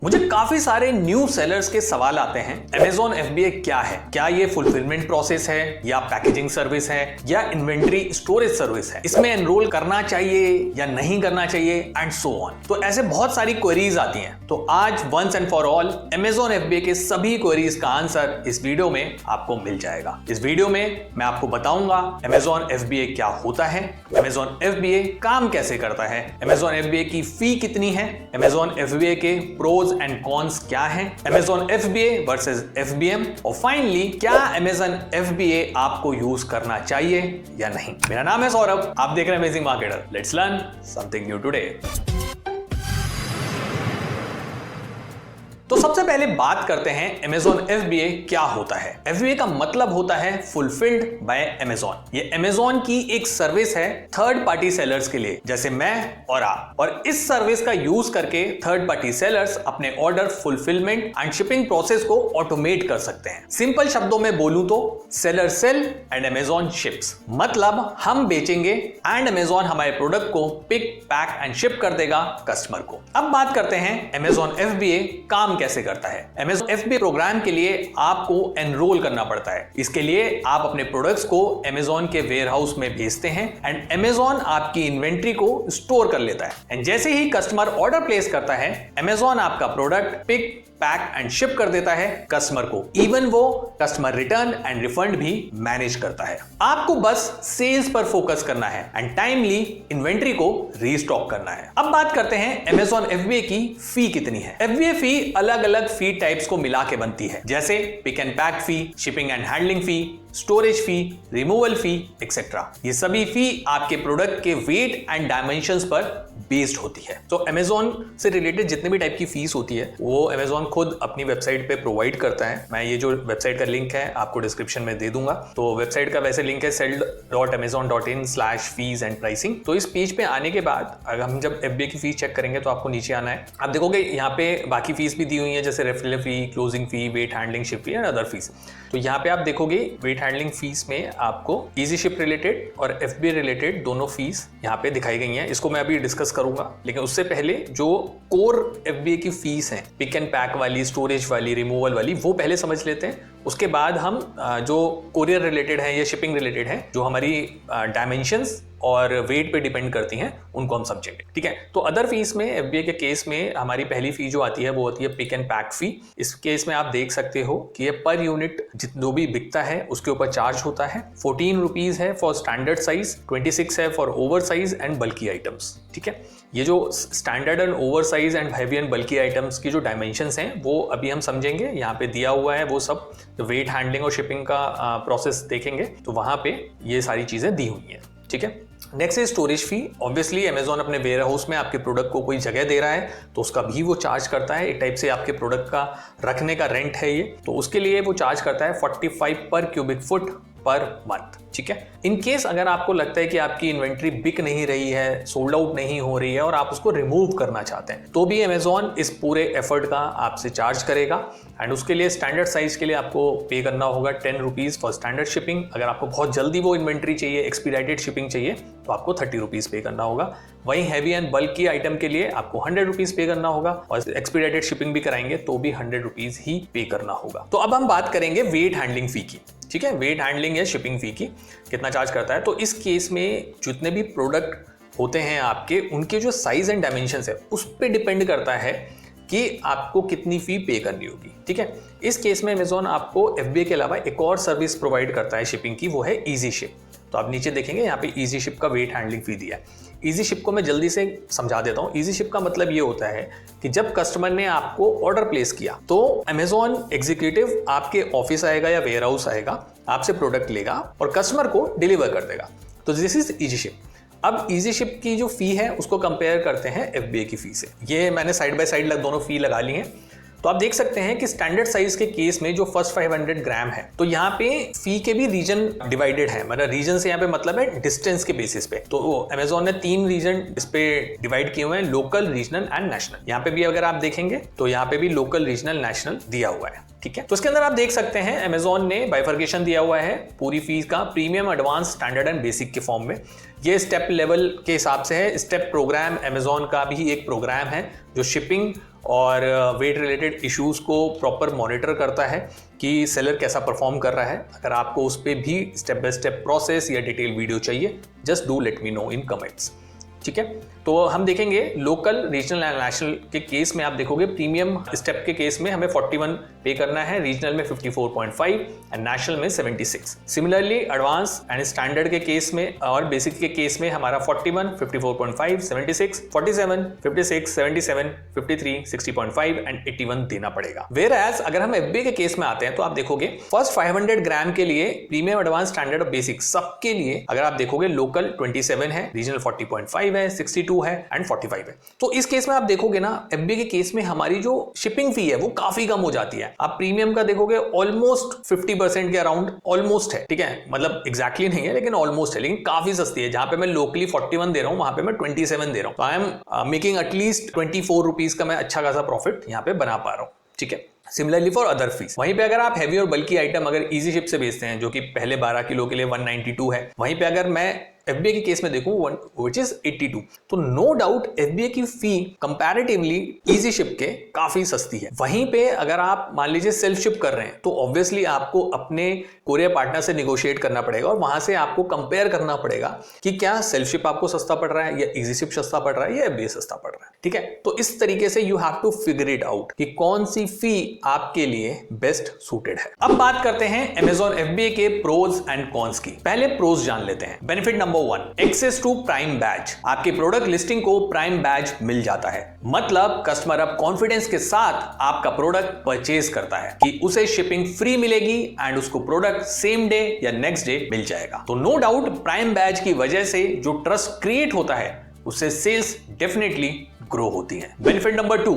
मुझे काफी सारे न्यू सेलर्स के सवाल आते हैं, Amazon FBA क्या है? क्या ये फुलफिलमेंट प्रोसेस है या पैकेजिंग सर्विस है या इन्वेंट्री स्टोरेज सर्विस है? इसमें एनरोल करना चाहिए या नहीं करना चाहिए एंड सो ऑन। तो ऐसे बहुत सारी क्वेरीज आती हैं। तो आज once and for all Amazon FBA के सभी क्वेरीज का आंसर इस वीडियो में आपको मिल जाएगा। इस वीडियो में मैं आपको बताऊंगा Amazon FBA क्या होता है, Amazon FBA काम कैसे करता है, Amazon FBA की फी कितनी है, Amazon FBA के प्रोज एंड कॉन्स क्या हैं, Amazon FBA वर्सेस FBM और फाइनली क्या Amazon FBA आपको यूज करना चाहिए या नहीं। मेरा नाम है सौरभ, आप देख रहे हैं amazing marketer. Let's learn something new today. तो सबसे पहले बात करते हैं Amazon FBA क्या होता है। FBA का मतलब होता है फुलफिल्ड बाय Amazon। ये Amazon की एक सर्विस है थर्ड पार्टी सेलर्स के लिए, जैसे मैं और आप। और इस सर्विस का यूज करके थर्ड पार्टी सेलर्स अपने order fulfilment and shipping process को ऑटोमेट कर सकते हैं। सिंपल शब्दों में बोलूं तो seller sell and Amazon ships, मतलब हम बेचेंगे एंड Amazon हमारे प्रोडक्ट को पिक पैक एंड शिप कर देगा कस्टमर को। अब बात करते हैं Amazon FBA काम कैसे करता है। Amazon FBA प्रोग्राम के लिए आपको एनरोल करना पड़ता है। इसके लिए आप अपने प्रोडक्ट्स को Amazon के वेयरहाउस में भेजते हैं एंड Amazon आपकी इन्वेंट्री को स्टोर कर लेता है। एंड जैसे ही कस्टमर ऑर्डर प्लेस करता है, Amazon आपका product pick pack and ship कर देता है कस्टमर को। इवन वो कस्टमर रिटर्न एंड रिफंड भी मैनेज करता है। आपको बस सेल्स पर फोकस करना है एंड टाइमली इन्वेंट्री को रीस्टॉक करना है। अब बात करते हैं Amazon FBA की फी कितनी है। FBA फी अलग अलग फी टाइप्स को मिला के बनती है, जैसे pick and pack fee, shipping and handling fee, storage fee, removal fee etcetera. ये सभी फी आपके प्रोडक्ट के वेट एंड डायमेंशंस पर बेस्ड होती है। तो Amazon से रिलेटेड जितने भी टाइप की फीस होती है वो Amazon खुद अपनी वेबसाइट पे प्रोवाइड करता है। मैं ये जो वेबसाइट का लिंक है आपको डिस्क्रिप्शन में दे दूंगा। तो वेबसाइट का वैसे लिंक है sell.amazon.in/fees and pricing। तो इस पेज पे आने के बाद अगर हम जब FBA की फीस चेक करेंगे तो आपको नीचे आना है। आप देखोगे यहाँ पे बाकी फीस भी दी हुई है, जैसे referral fee, closing fee, weight handling ship fee and other fees. तो यहाँ पे आप देखोगे वेट हैंडलिंग फीस में आपको इजी शिप रिलेटेड और FBA रिलेटेड दोनों फीस यहाँ पे दिखाई गई हैं। इसको मैं अभी डिस्कस करूंगा, लेकिन उससे पहले जो कोर FBA की फीस है, पिक एंड पैक वाली, स्टोरेज वाली, रिमूवल वाली, वो पहले समझ लेते हैं। उसके बाद हम जो कोरियर रिलेटेड है या शिपिंग रिलेटेड है, जो हमारी डायमेंशंस और वेट पे डिपेंड करती हैं, उनको हम समझेंगे। ठीक है। तो अदर फीस में FBA के केस में हमारी पहली फी जो आती है वो होती है पिक एंड पैक फी। इस केस में आप देख सकते हो कि ये पर यूनिट जो भी बिकता है उसके ऊपर चार्ज होता है। 14 रुपीज है फॉर स्टैंडर्ड साइज, 26 है for over size and bulky items. ठीक है। ये जो standard and over size and heavy and bulky items की जो डायमेंशंस हैं वो अभी हम समझेंगे। यहाँ पे दिया हुआ है वो सब, वेट हैंडलिंग और शिपिंग का प्रोसेस देखेंगे तो वहां पे ये सारी चीजें दी हुई हैं। ठीक है। नेक्स्ट है स्टोरेज फी। ऑब्वियसली Amazon अपने वेयर हाउस में आपके प्रोडक्ट को कोई जगह दे रहा है तो उसका भी वो चार्ज करता है। एक टाइप से आपके प्रोडक्ट का रखने का रेंट है ये, तो उसके लिए वो चार्ज करता है 45 पर क्यूबिक फुट पर मंथ। ठीक है। इन केस अगर आपको लगता है कि आपकी इन्वेंट्री बिक नहीं रही है, सोल्ड आउट नहीं हो रही है और आप उसको रिमूव करना चाहते हैं, तो भी Amazon इस पूरे एफर्ट का आपसे चार्ज करेगा। एंड उसके लिए स्टैंडर्ड साइज के लिए आपको पे करना होगा 10 रुपीज फॉर स्टैंडर्ड शिपिंग। अगर आपको बहुत जल्दी वो इन्वेंट्री चाहिए, एक्सपीडाइटेड शिपिंग चाहिए, तो आपको 30 रुपीज पे करना होगा। वहीं हैवी एंड बल्क की आइटम के लिए आपको 100 रुपीज पे करना होगा और एक्सपीडाइटेड शिपिंग भी कराएंगे तो भी 100 रुपीज ही पे करना होगा। तो अब हम बात करेंगे वेट हैंडलिंग फी की। ठीक है। वेट हैंडलिंग या शिपिंग फी की कितना चार्ज करता है। तो इस केस में जितने भी प्रोडक्ट होते हैं आपके, उनके जो साइज एंड डायमेंशंस है उस पर डिपेंड करता है कि आपको कितनी फी पे करनी होगी। ठीक है। इस केस में Amazon आपको FBA के अलावा एक और सर्विस प्रोवाइड करता है शिपिंग की, वो है इजी शिप। तो आप नीचे देखेंगे यहाँ पे इजी शिप का वेट हैंडलिंग फी दिया है। इजी शिप को मैं जल्दी से समझा देता हूँ। इजी शिप का मतलब ये होता है कि जब कस्टमर ने आपको ऑर्डर प्लेस किया तो Amazon एग्जीक्यूटिव आपके ऑफिस आएगा या वेयर हाउस आएगा, आपसे प्रोडक्ट लेगा और कस्टमर को डिलीवर कर देगा। तो दिस इज इजी शिप। अब इजी शिप की जो फी है उसको कंपेयर करते हैं FBA की फी से। ये मैंने साइड बाय साइड दोनों फी लगा ली हैं। तो आप देख सकते हैं कि स्टैंडर्ड साइज के केस में जो फर्स्ट 500 ग्राम है, तो यहाँ पे फी के भी रीजन डिवाइडेड है। मतलब रीजन से यहाँ पे मतलब है डिस्टेंस के बेसिस पे। तो Amazon ने 3 रीजन इस पे डिवाइड किए हुए हैं, लोकल, रीजनल एंड नेशनल। यहाँ पे भी अगर आप देखेंगे तो यहाँ पे भी लोकल, रीजनल, नेशनल दिया हुआ है। ठीक है। तो इसके अंदर आप देख सकते हैं Amazon ने बाइफर्केशन दिया हुआ है पूरी फीस का, premium, advance, standard and basic के फॉर्म में। ये स्टेप लेवल के हिसाब से है। स्टेप प्रोग्राम Amazon का भी एक प्रोग्राम है जो शिपिंग और वेट रिलेटेड इश्यूज को प्रॉपर मॉनिटर करता है कि सेलर कैसा परफॉर्म कर रहा है। अगर आपको उस पर भी स्टेप बाय स्टेप प्रोसेस या डिटेल वीडियो चाहिए, just do let me know in comments. ठीक है, तो हम देखेंगे लोकल, रीजनल एंड नेशनल के केस में आप देखोगे प्रीमियम स्टेप के केस में हमें 41 पे करना है, रीजनल में 54.5 एंड नेशनल में 76। सिमिलरली एडवांस एंड स्टैंडर्ड के केस में और बेसिक के केस में हमारा 41, 54.5, 76, 47, 56, 77, 53, 60.5 एंड 81 देना पड़ेगा। वेयर एज अगर हम एफबीए के केस में आते हैं तो आप देखोगे फर्स्ट 500 ग्राम के लिए प्रीमियम, एडवांस, स्टैंडर्ड और बेसिक सबके लिए अगर आप देखोगे लोकल 27 है, रीजनल 40.5 है, 62 है एंड 45 है। तो इस केस में आप देखोगे ना एफबीए के केस में हमारी जो शिपिंग फी है वो काफी कम हो जाती है। आप प्रीमियम का देखोगे ऑलमोस्ट 50% के अराउंड ऑलमोस्ट है, ठीक है, मतलब एग्जैक्टली नहीं है लेकिन ऑलमोस्ट है, लेकिन काफी सस्ती है। जहां पे मैं लोकली 41 दे रहा हूं वहां पे मैं 27 दे रहा हूं, तो I am making at least 24 rupees का मैं अच्छा खासा प्रॉफिट यहां पे बना पा रहा हूं। ठीक है, सिमिलरली फॉर अदर फीस, वहीं पे अगर आप हैवी और बल्की आइटम अगर इजी शिप से बेचते हैं जो कि पहले 12 किलो के लिए 192 है, वहीं पे अगर मैं एफबीए के केस में देखूं व्हिच इज 82, तो नो डाउट एफबीए की फी कंपैरेटिवली इजी शिप के काफी सस्ती है। वहीं पे अगर आप मान लीजिए सेल्फ शिप कर रहे हैं तो ऑब्वियसली आपको अपने कोरियर पार्टनर से निगोशिएट करना पड़ेगा और वहां से आपको कंपेयर करना पड़ेगा कि क्या सेल्फ शिप आपको सस्ता पड़ रहा है या इजी शिप सस्ता पड़ रहा है या एफबीए सस्ता पड़ रहा है। ठीक है, तो इस तरीके से you have to figure it out कि कौन सी फी आपके लिए बेस्ट सूटेड है। अब बात करते हैं Amazon FBA के प्रोज एंड कॉन्स की। पहले प्रोज जान लेते हैं। Benefit number 1, access to prime badge. आपके प्रोडक्ट लिस्टिंग को प्राइम बैज मिल जाता है, मतलब कस्टमर अब कॉन्फिडेंस के साथ आपका प्रोडक्ट परचेज करता है कि उसे शिपिंग फ्री मिलेगी एंड उसको प्रोडक्ट सेम डे या नेक्स्ट डे मिल जाएगा। तो नो डाउट प्राइम बैज की वजह से जो ट्रस्ट क्रिएट होता है उससे सेल्स डेफिनेटली ग्रो होती है। Benefit number 2,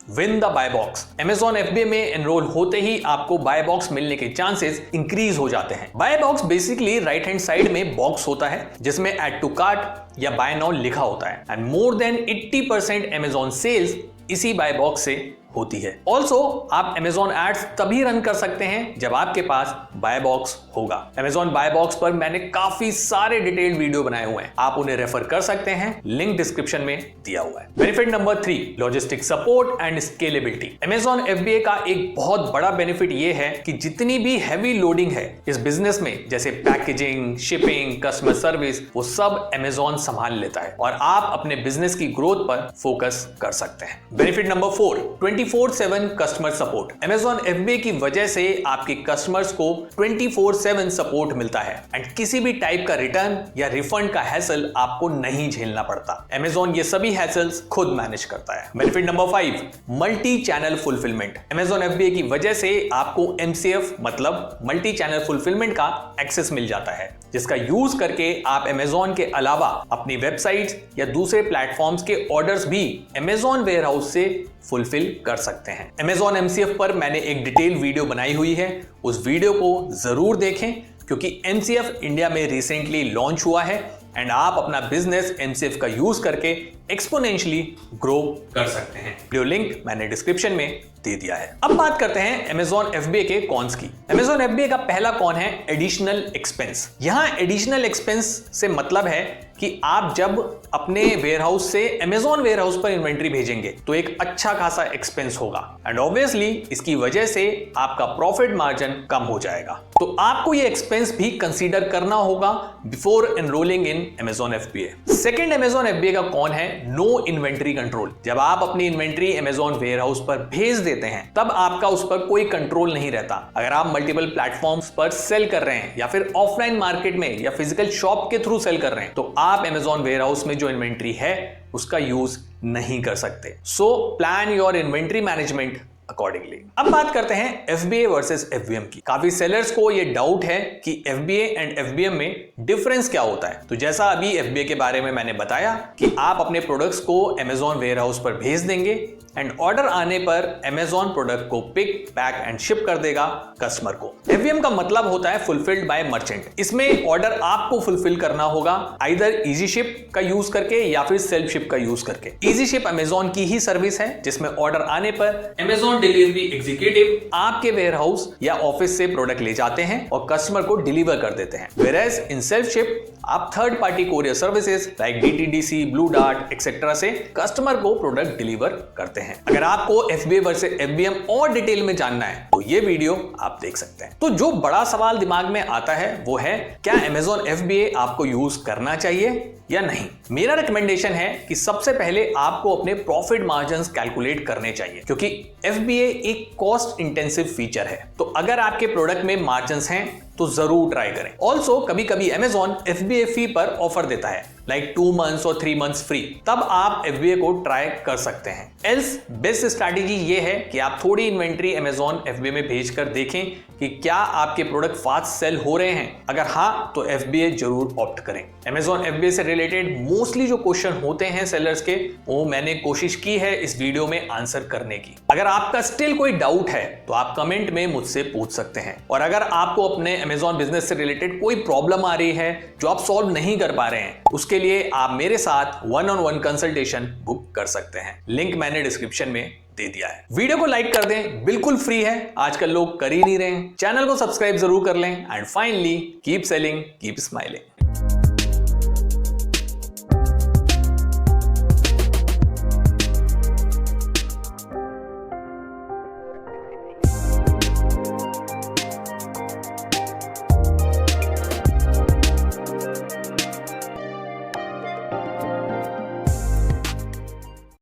win the buy box. Amazon FBA में एनरोल होते ही आपको बाय बॉक्स मिलने के चांसेस इंक्रीज हो जाते हैं। Buy box basically right hand side में बॉक्स होता है जिसमें ऐड टू कार्ट या बाय नाउ लिखा होता है and more than 80% Amazon sales इसी बाय बॉक्स से होती है। ऑल्सो आप Amazon एड्स तभी रन कर सकते हैं जब आपके पास बाय बॉक्स होगा। Amazon बाय बॉक्स पर मैंने काफी सारे डिटेल्ड वीडियो बनाए हुए हैं, आप उन्हें रेफर कर सकते हैं, लिंक डिस्क्रिप्शन में दिया हुआ है। Benefit number 3, logistic support and scalability. Amazon FBA का एक बहुत बड़ा बेनिफिट यह है कि जितनी भी हैवी लोडिंग है इस बिजनेस में, जैसे पैकेजिंग, शिपिंग, कस्टमर सर्विस, वो सब Amazon संभाल लेता है और आप अपने बिजनेस की ग्रोथ पर फोकस कर सकते हैं। Benefit number 4, 24/7 customer support. Amazon FBA की वजह से आपके कस्टमर्स को 24/7 सपोर्ट मिलता है एंड किसी भी टाइप का रिटर्न या रिफंड का हैसल आपको नहीं झेलना पड़ता। Amazon ये सभी हैसल्स खुद मैनेज करता है। Benefit number 5, multi channel fulfilment. Amazon FBA की वजह से आपको MCF मतलब मल्टी चैनल फुलफिलमेंट का एक्सेस मिल जाता है, जिसका यूज करके आप Amazon के अलावा अपनी वेबसाइट्स या दूसरे प्लेटफॉर्म्स के ऑर्डर्स भी Amazon वेयरहाउस से फुलफिल कर सकते हैं। Amazon MCF पर मैंने एक डिटेल वीडियो बनाई हुई है, उस वीडियो को जरूर देखें क्योंकि MCF इंडिया में रिसेंटली लॉन्च हुआ है एंड आप अपना बिजनेस MCF का यूज करके एक्सपोनेंशियली ग्रो कर सकते हैं। वीडियो लिंक मैंने डिस्क्रिप्शन में दे दिया है। अब बात करते हैं Amazon FBA के कॉन्स की। Amazon FBA का पहला कॉन है एडिशनल एक्सपेंस। यहां एडिशनल एक्सपेंस से मतलब है कि आप जब अपने वेयरहाउस से Amazon वेयरहाउस पर इन्वेंट्री भेजेंगे तो एक अच्छा खासा एक्सपेंस होगा एंड ऑब्वियसली इसकी वजह से आपका प्रॉफिट मार्जिन कम हो जाएगा। तो आपको ये एक्सपेंस भी कंसीडर करना होगा before enrolling in Amazon FBA। Second Amazon FBA का कॉन है नो इन्वेंट्री कंट्रोल। जब आप अपनी इन्वेंट्री Amazon वेयरहाउस पर भेज देते हैं तब आपका उस पर कोई कंट्रोल नहीं रहता। अगर आप मल्टीपल प्लेटफॉर्म्स पर सेल कर रहे हैं या फिर ऑफलाइन मार्केट में या फिजिकल शॉप के थ्रू सेल कर रहे हैं तो आप Amazon वेयरहाउस में जो इन्वेंट्री है उसका यूज नहीं कर सकते। So plan your inventory management accordingly. अब बात करते हैं FBA वर्सेस FBM की। काफी सेलर्स को ये डाउट है कि FBA एंड FBM में डिफरेंस क्या होता है। तो जैसा अभी FBA के बारे में मैंने बताया कि आप अपने प्रोडक्ट्स को Amazon वेयरहाउस पर भेज देंगे एंड ऑर्डर आने पर Amazon प्रोडक्ट को पिक, पैक एंड शिप कर देगा कस्टमर को। FBM का मतलब होता है फुलफिल्ड बाय मर्चेंट। इसमें ऑर्डर आपको फुलफिल करना होगा आइदर इजी शिप का यूज करके या फिर सेल्फ शिप का यूज करके। इजी शिप Amazon की ही सर्विस है जिसमें ऑर्डर आने पर Amazon डिलीवरी एग्जीक्यूटिव आपके वेयरहाउस या ऑफिस से प्रोडक्ट ले जाते हैं और कस्टमर को डिलीवर कर देते हैं। Whereas इन सेल्फ शिप आप third party courier services like DTDC, blue dart etcetera से कस्टमर को प्रोडक्ट डिलीवर करते हैं। हैं। अगर आपको FBA वर्सेस FBM और डिटेल में जानना है तो ये वीडियो आप देख सकते हैं। तो जो बड़ा सवाल दिमाग में आता है वो है, क्या Amazon FBA आपको यूज करना चाहिए या नहीं? मेरा रिकमेंडेशन है कि सबसे पहले आपको अपने प्रॉफिट मार्जिन्स कैलकुलेट करने चाहिए, क्योंकि FBA एक कॉस्ट इंटेंसिव फीचर है। तो अगर आपके प्रोडक्ट में मार्जिन्स हैं तो जरूर ट्राई करें। ऑल्सो कभी कभी Amazon FBA फी पर ऑफर देता है, लाइक 2 मंथ्स और 3 मंथ्स फ्री, तब आप FBA को ट्राई कर सकते हैं। एल्स बेस्ट स्ट्रैटेजी ये है कि आप थोड़ी इन्वेंट्री Amazon FBA में भेजकर देखें कि क्या आपके प्रोडक्ट फास्ट सेल हो रहे हैं। अगर हाँ तो FBA जरूर ऑप्ट करें। Amazon FBA से रिलेटेड मोस्टली जो क्वेश्चन होते हैं सेलर्स के, वो मैंने कोशिश की है इस वीडियो में आंसर करने की। अगर आपका स्टिल कोई डाउट है तो आप कमेंट में मुझसे पूछ सकते हैं, और अगर आपको अपने Amazon बिजनेस से रिलेटेड कोई प्रॉब्लम आ रही है जो आप सॉल्व नहीं कर पा रहे हैं, उसके लिए आप मेरे साथ 1-on-1 कंसल्टेशन बुक कर सकते हैं। लिंक मैंने डिस्क्रिप्शन में दे दिया है। वीडियो को लाइक कर दें, बिल्कुल फ्री है, आजकल लोग कर ही नहीं रहे हैं। चैनल को सब्सक्राइब जरूर कर लें, and finally keep selling, keep smiling.